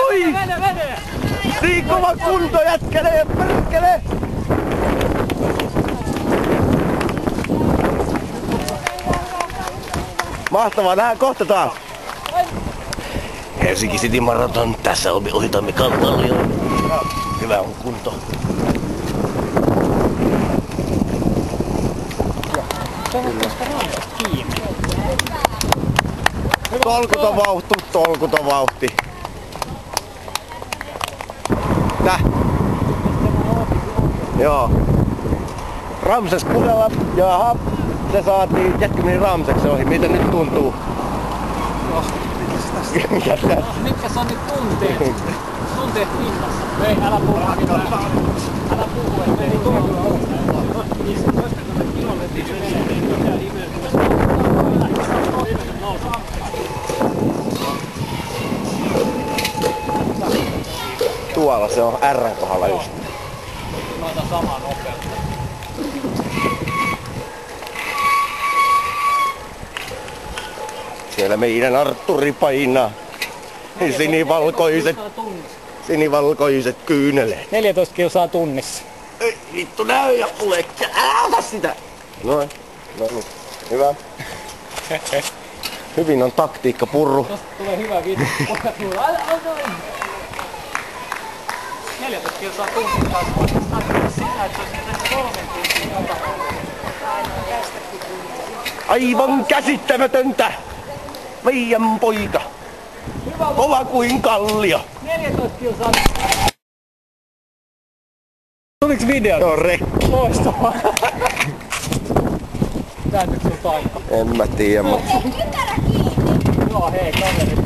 Oi! Niin kova kunto jätkälee, perkele! Mahtavaa, nähdään kohta taas. Helsinki City Marathon, tässä ohitamme kalpallion. Hyvä on kunto. Tolkuton vauhti. Tää? Joo. Ramses Kusela. Jaha. Se saatiin jätkä Ramseksen ohi. Miltä nyt tuntuu? Mitkä on nyt tunteet? Tunteet hinnassa. Ei, älä puhu mitään. Älä puhu, ettei tuntuu. 15 kilometriä tuolla se on R:n kohdalla just. Noita samaa nopeutta. Siellä meidän Artturi painaa. Sinivalkoiset kyyneleet. 14 kilsaa tunnissa. Ei vittu näy ja kulekkia. Älä ota sitä! Noin. Hyvä. Hyvin on taktiikka purru. Tosta tulee hyvä vittu. 14 kilsaa tunnissa. Sinä, että se olisi 3 tuntia. Aivan käsittämätöntä! Meidän poika! Kova kuin kallio! 14 kilsaa. Tuliks video? Joo, rekki. Loistavaa. Täytyykö sulta aika? En mä tiedä, mutta... Joo, hei, kaveri.